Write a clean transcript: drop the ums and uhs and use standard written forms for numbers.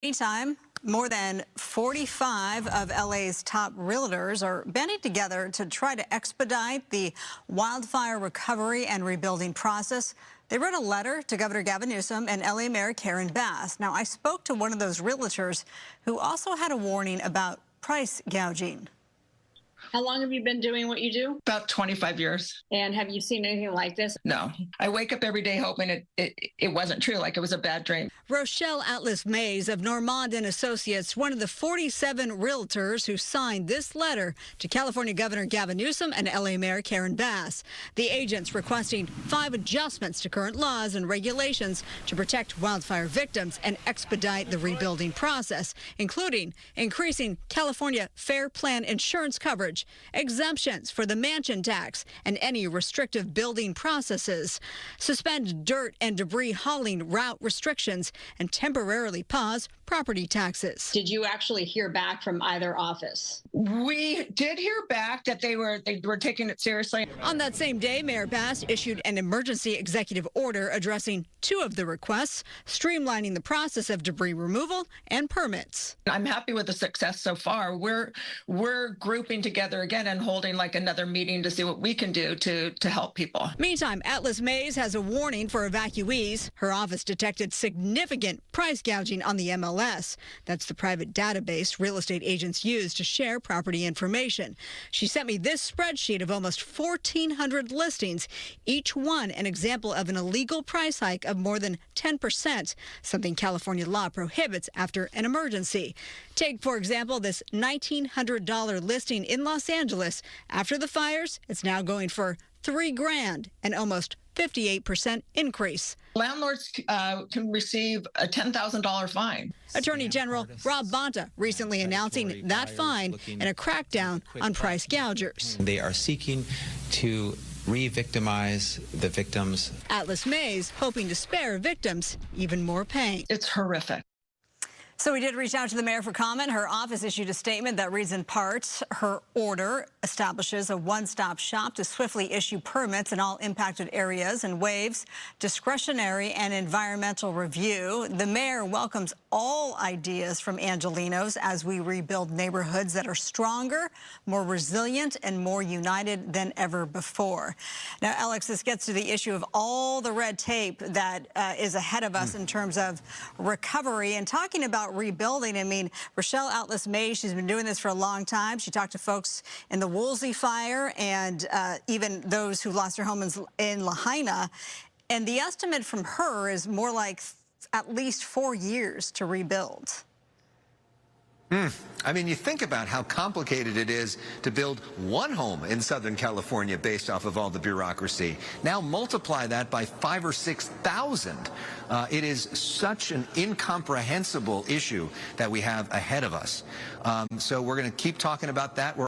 Meantime, more than 45 of LA's top realtors are banding together to try to expedite the wildfire recovery and rebuilding process. They wrote a letter to Governor Gavin Newsom and LA Mayor Karen Bass. Now, I spoke to one of those realtors who also had a warning about price gouging. How long have you been doing what you do? About 25 years. And have you seen anything like this? No. I wake up every day hoping it wasn't true, like it was a bad dream. Rochelle Atlas Mays of Normand and Associates, one of the 47 realtors who signed this letter to California Governor Gavin Newsom and LA Mayor Karen Bass. The agents requesting 5 adjustments to current laws and regulations to protect wildfire victims and expedite the rebuilding process, including increasing California Fair Plan insurance coverage, exemptions for the mansion tax and any restrictive building processes, suspend dirt and debris hauling route restrictions, and temporarily pause property taxes. Did you actually hear back from either office? We did hear back that they were taking it seriously. On that same day, Mayor Bass issued an emergency executive order addressing 2 of the requests, streamlining the process of debris removal and permits. I'm happy with the success so far. We're grouping together again and holding like another meeting to see what we can do to help people. Meantime, Atlas Mays has a warning for evacuees. Her office detected significant price gouging on the MLS. That's the private database real estate agents use to share property information. She sent me this spreadsheet of almost 1,400 listings, each one an example of an illegal price hike of more than 10%, something California law prohibits after an emergency. Take, for example, this $1,900 listing in Los Angeles. After the fires, it's now going for $3,000, an almost 58% increase. Landlords can receive a $10,000 fine. Attorney General Rob Bonta recently announcing that fine and a crackdown on price gougers. They are seeking to re-victimize the victims. Atlas Mays hoping to spare victims even more pain. It's horrific. So we did reach out to the mayor for comment. Her office issued a statement that reads in part, her order establishes a one-stop shop to swiftly issue permits in all impacted areas and waives discretionary and environmental review. The mayor welcomes all ideas from Angelenos as we rebuild neighborhoods that are stronger, more resilient, and more united than ever before. Now, Alex, this gets to the issue of all the red tape that is ahead of us in terms of recovery and talking about rebuilding. I mean, Rochelle Atlas Mays, she's been doing this for a long time. She talked to folks in the Woolsey fire and even those who lost their homes in Lahaina. And the estimate from her is more like at least 4 years to rebuild. I mean, you think about how complicated it is to build one home in Southern California based off of all the bureaucracy. Now multiply that by 5,000 or 6,000. It is such an incomprehensible issue that we have ahead of us. So we're going to keep talking about that.